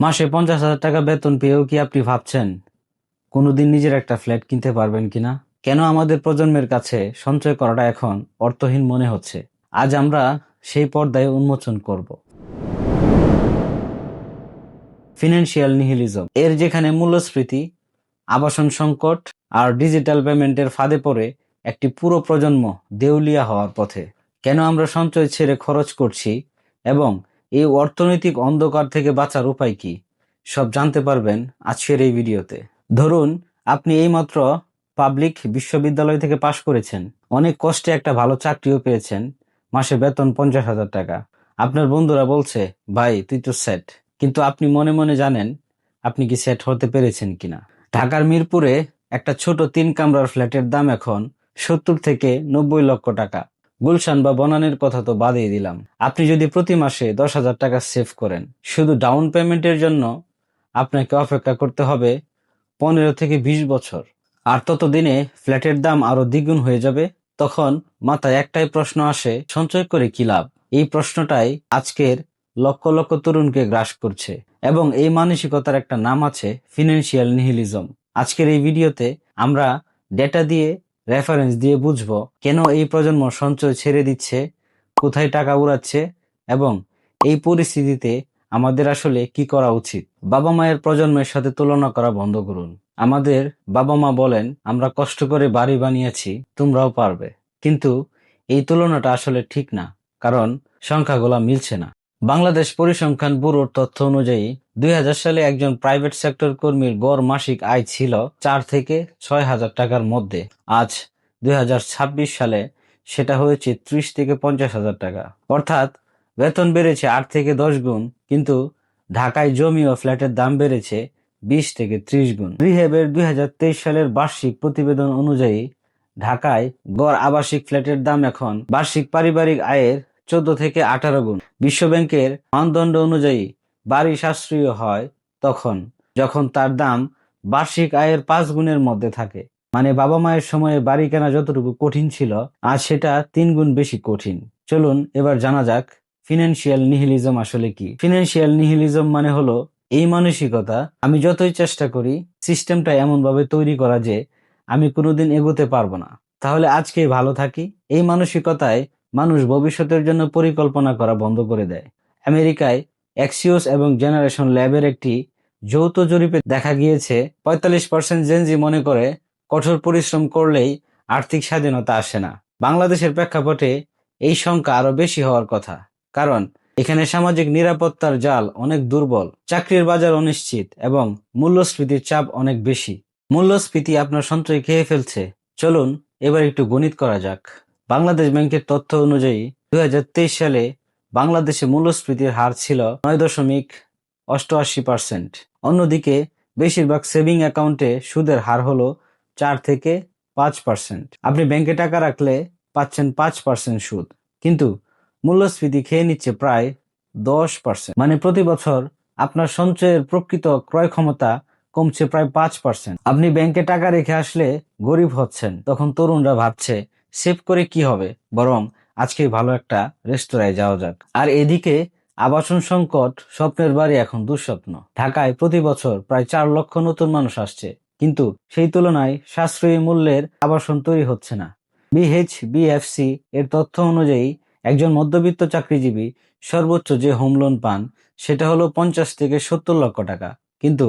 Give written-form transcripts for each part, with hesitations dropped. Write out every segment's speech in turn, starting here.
মাসে 50,000 টাকা বেতন পেয়েও কি আপনি ভাবছেন কোনোদিন নিজের একটা ফ্ল্যাট কিনতে পারবেন কিনা? কেন আমাদের প্রজন্মের কাছে সঞ্চয় করাটা এখন অর্থহীন মনে হচ্ছে? আজ আমরা সেই পর্দায় উন্মোচন করব। ফিনান্সিয়াল নিহিলিজম এর যেখানে মূল্যস্ফীতি, আবাসন সংকট আর ডিজিটাল পেমেন্টের ফাঁদে পড়ে একটি পুরো প্রজন্ম দেউলিয়া হওয়ার পথে। কেন আমরা সঞ্চয় ছেড়ে খরচ করছি এবং এই অর্থনৈতিক অন্ধকার থেকে বাঁচার উপায় কি, সব জানতে পারবেন আজকের এই ভিডিওতে। ধরুন আপনি এইমাত্র পাবলিক বিশ্ববিদ্যালয় থেকে পাশ করেছেন, অনেক কষ্টে একটা ভালো চাকরিও পেয়েছেন, মাসে বেতন 50,000 টাকা। আপনার বন্ধুরা বলছে, ভাই তুই তো সেট, কিন্তু আপনি মনে মনে জানেন আপনি কি সেট হতে পেরেছেন কিনা। ঢাকার মিরপুরে একটা ছোট 3 কামরার ফ্ল্যাটের দাম এখন 70 থেকে 90 লক্ষ টাকা। গুলশান বা বনানীর কথা তো বাদই দিলাম। আপনি যদি প্রতি মাসে 10,000 টাকা সেভ করেন, শুধু ডাউন পেমেন্টের জন্য আপনাকে অপেক্ষা করতে হবে 15 থেকে 20 বছর। আর ততদিনে ফ্ল্যাটের দাম আরো দ্বিগুণ হয়ে যাবে। তখন মাথায় একটাই প্রশ্ন আসে, সঞ্চয় করে কি লাভ? এই প্রশ্নটাই আজকের লক্ষ লক্ষ তরুণকে গ্রাস করছে, এবং এই মানসিকতার একটা নাম আছে ফিনান্সিয়াল নিহিলিজম। আজকের এই ভিডিওতে আমরা ডেটা দিয়ে, রেফারেন্স দিয়ে বুঝবো কেন এই প্রজন্ম সঞ্চয় ছেড়ে দিচ্ছে, কোথায় টাকা উড়াচ্ছে, এবং এই পরিস্থিতিতে আমাদের আসলে কি করা উচিত। বাবা মায়ের প্রজন্মের সাথে তুলনা করা বন্ধ করুন। আমাদের বাবা মা বলেন, আমরা কষ্ট করে বাড়ি বানিয়েছি, তোমরাও পারবে। কিন্তু এই তুলনাটা আসলে ঠিক না, কারণ সংখ্যাগুলা মিলছে না। বাংলাদেশ পরিসংখ্যান ব্যুরোর তথ্য অনুযায়ী 2000 সালে একজন প্রাইভেট সেক্টর কর্মীর গড় মাসিক আয় ছিল 4 থেকে 6 হাজার টাকার মধ্যে। আজ 2026 সালে সেটা হয়েছে 30 থেকে 50 হাজার টাকা। অর্থাৎ বেতন বেড়েছে 8 থেকে 10 গুণ, কিন্তু ঢাকায় জমি ও ফ্ল্যাটের দাম বেড়েছে 20 থেকে 30 গুণ। রিহেবের 2023 সালের বার্ষিক প্রতিবেদন অনুযায়ী ঢাকায় গড় আবাসিক ফ্ল্যাটের দাম এখন বার্ষিক পারিবারিক আয়ের 14 থেকে 18 গুণ। বিশ্বব্যাংকের মানদণ্ড অনুযায়ী বাড়ি সাশ্রয়ী হয় যখন তার দাম বার্ষিক আয়ের 5 গুণের মধ্যে থাকে। মানে বাবা মায়ের সময়ে বাড়ি কেনা যতটুকু কঠিন ছিল, আজ সেটা 3 গুণ বেশি কঠিন। চলুন এবার জানা যাক ফিনান্সিয়াল নিহিলিজম আসলে কি। ফিনান্সিয়াল নিহিলিজম মানে হলো এই মানসিকতা, আমি যতই চেষ্টা করি সিস্টেমটা এমন ভাবে তৈরি করা যে আমি কোনোদিন এগোতে পারবো না, তাহলে আজকেই ভালো থাকি। এই মানসিকতায় মানুষ ভবিষ্যতের জন্য পরিকল্পনা করা বন্ধ করে দেয়। আমেরিকায় এক্সিওস এবং জেনারেশন ল্যাবের একটি যৌথ জরিপে দেখা গিয়েছে 45% জেনজি মনে করে কঠোর পরিশ্রম করলেই আর্থিক স্বাধীনতা আসে না। বাংলাদেশের প্রেক্ষাপটে এই সংখ্যা আরো বেশি হওয়ার কথা, কারণ এখানে সামাজিক নিরাপত্তার জাল অনেক দুর্বল, চাকরির বাজার অনিশ্চিত এবং মূল্যস্ফীতির চাপ অনেক বেশি। মূল্যস্ফীতি আপনার সঞ্চয় খেয়ে ফেলছে। চলুন এবার একটু গণিত করা যাক। বাংলাদেশ ব্যাংকের তথ্য অনুযায়ী 2023 সালে বাংলাদেশে মূল্যস্ফীতির হার ছিল 9.88%। অন্যদিকে বেশিরভাগ সেভিং অ্যাকাউন্টে সুদের হার হলো 4 থেকে 5%। আপনি ব্যাংকে টাকা রাখলে পাচ্ছেন 5% সুদ, কিন্তু মূল্যস্ফীতি খেয়ে নিচ্ছে প্রায় 10%। মানে প্রতি বছর আপনার সঞ্চয়ের প্রকৃত ক্রয় ক্ষমতা কমছে প্রায় 5%। আপনি ব্যাংকে টাকা রেখে আসলে গরিব হচ্ছেন। তখন তরুণরা ভাবছে সেভ করে কি হবে, বরং আজকে ভালো একটা রেস্তোরাঁয় যাওয়া যাক। আর এদিকে আবাসন সংকট, স্বপ্নের বাড়ি এখন দুঃস্বপ্ন। ঢাকায় প্রতি বছর প্রায় 4 লক্ষ নতুন মানুষ আসছে, কিন্তু সেই তুলনায় সাশ্রয়ী মূল্যের আবাসন তৈরি হচ্ছে না। বিএইচবিএফসি এর তথ্য অনুযায়ী একজন মধ্যবিত্ত চাকরিজীবী সর্বোচ্চ যে হোম লোন পান সেটা হলো 50 থেকে 70 লক্ষ টাকা, কিন্তু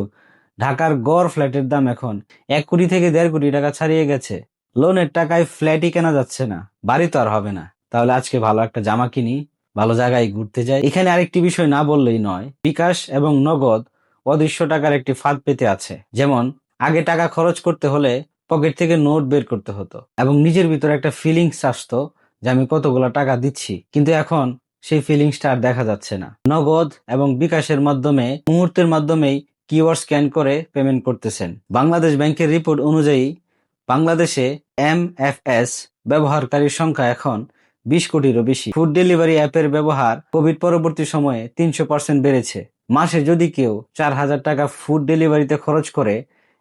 ঢাকার গড় ফ্ল্যাটের দাম এখন 1 কোটি থেকে 1.5 কোটি টাকা ছাড়িয়ে গেছে। লোনের টাকায় ফ্ল্যাটই কেনা যাচ্ছে না, বাড়ি তো আর হবে না। তাহলে আজকে ভালো একটা জামা কিনি, ভালো জায়গায় ঘুরতে যাই। এখানে আরেকটি বিষয় না বললেই নয়, বিকাশ এবং নগদ অদৃশ্য টাকার একটি ফাঁদ পেতে আছে। যেমন আগে টাকা খরচ করতে হলে পকেট থেকে নোট বের করতে হতো এবং নিজের ভিতরে একটা ফিলিংস আসতো যে আমি কতগুলা টাকা দিচ্ছি, কিন্তু এখন সেই ফিলিংসটা আর দেখা যাচ্ছে না। নগদ এবং বিকাশের মাধ্যমে মুহূর্তের মাধ্যমেই কিউআর স্ক্যান করে পেমেন্ট করতেছেন। বাংলাদেশ ব্যাংকের রিপোর্ট অনুযায়ী বাংলাদেশে এমএফএস ব্যবহারকারীর সংখ্যা এখন 20 কোটিরও বেশি। ফুড ডেলিভারি অ্যাপের ব্যবহার কোভিড পরবর্তী সময়ে 300% বেড়েছে। মাসে যদি কেউ 4,000 টাকা ফুড ডেলিভারিতে খরচ করে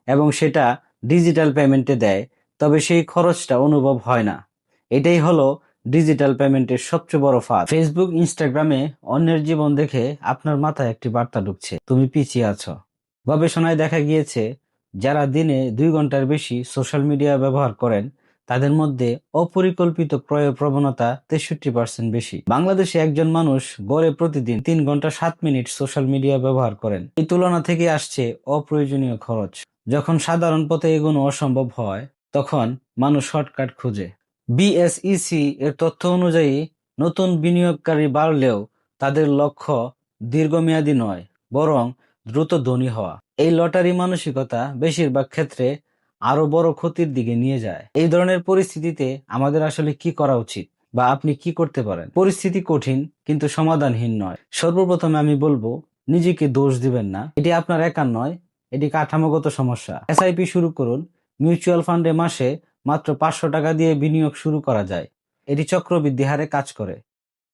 এবং সেটা ডিজিটাল পেমেন্টে দেয়, তবে সেই খরচটা অনুভব হয় না। এটাই হলো ডিজিটাল পেমেন্টের সবচেয়ে বড় ফাঁদ। ফেসবুক, ইনস্টাগ্রামে অন্যের জীবন দেখে আপনার মাথায় একটি বার্তা ঢুকছে, তুমি পিছিয়ে আছো। গবেষণায় দেখা গিয়েছে, যারা দিনে 2 ঘন্টার বেশি সোশ্যাল মিডিয়া ব্যবহার করেন, তাদের মধ্যে অপরিকল্পিত ক্রয়ের প্রবণতা 63% বেশি। বাংলাদেশে একজন মানুষ গড়ে প্রতিদিন 3 ঘন্টা 7 মিনিট সোশ্যাল মিডিয়া ব্যবহার করেন। এই তুলনা থেকে আসছে অপ্রয়োজনীয় খরচ। যখন সাধারণ পথে এগোনো অসম্ভব হয়, তখন মানুষ শর্টকাট খুঁজে। বিএসইসি এর তথ্য অনুযায়ী, নতুন বিনিয়োগকারী বাড়লেও তাদের লক্ষ্য দীর্ঘমেয়াদী নয়, বরং দ্রুত ধনী হওয়া। এই লটারি মানসিকতা বেশিরভাগ ক্ষেত্রে আরো বড় ক্ষতির দিকে নিয়ে যায়। এই ধরনের পরিস্থিতিতে আমাদের আসলে কি করা উচিত, বা আপনি কি করতে পারেন? পরিস্থিতি কঠিন, কিন্তু সমাধানহীন নয়। সর্বপ্রথমে আমি বলবো, নিজেকে দোষ দিবেন না। এটি আপনার একার নয়, এটি কাঠামোগত সমস্যা। এসআইপি শুরু করুন। মিউচুয়াল ফান্ডে মাসে মাত্র 500 টাকা দিয়ে বিনিয়োগ শুরু করা যায়। এটি চক্রবৃদ্ধি হারে কাজ করে,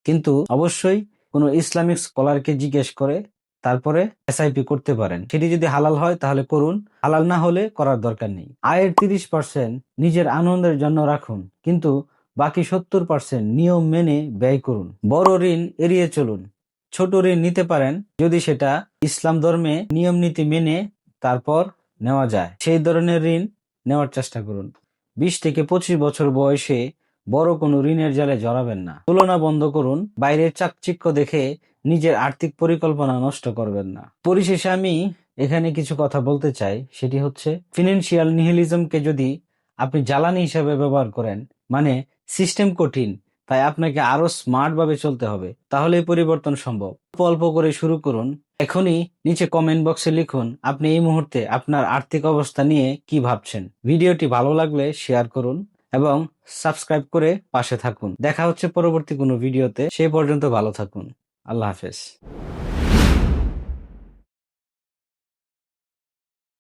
কিন্তু অবশ্যই কোনো ইসলামিক স্কলারকে জিজ্ঞেস করে তারপরে এসআইপি করতে পারেন। সেটি যদি হালাল হয় তাহলে করুন, হালাল না হলে করার দরকার নেই। আয়ের 30% নিজের আনন্দের জন্য রাখুন, কিন্তু বাকি 70% নিয়ম মেনে ব্যয় করুন। বড় ঋণ এড়িয়ে চলুন। ছোট ঋণ নিতে পারেন যদি সেটা ইসলাম ধর্মে নিয়ম নীতি মেনে তারপর নেওয়া যায়, সেই ধরনের ঋণ নেওয়ার চেষ্টা করুন। 20 থেকে 25 বছর বয়সে বড় কোনো ঋণের জালে জড়াবেন না। তুলনা বন্ধ করুন। বাইরের চাকচিক্য দেখে নিজের আর্থিক পরিকল্পনা নষ্ট করবেন না। পরিশেষে আমি এখানে কিছু কথা বলতে চাই, সেটি হচ্ছে, ফিনান্সিয়াল নিহিলিজমকে যদি আপনি জ্বালানি হিসাবে ব্যবহার করেন, মানে সিস্টেম কঠিন, তাই আপনাকে আরো স্মার্ট ভাবে চলতে হবে, তাহলেই পরিবর্তন সম্ভব। অল্প অল্প করে শুরু করুন। এখনই নিচে কমেন্ট বক্সে লিখুন আপনি এই মুহূর্তে আপনার আর্থিক অবস্থা নিয়ে কি ভাবছেন। ভিডিওটি ভালো লাগলে শেয়ার করুন এবং সাবস্ক্রাইব করে পাশে থাকুন। দেখা হচ্ছে পরবর্তী কোনো ভিডিওতে। সেই পর্যন্ত ভালো থাকুন। আল্লাহ হাফেজ।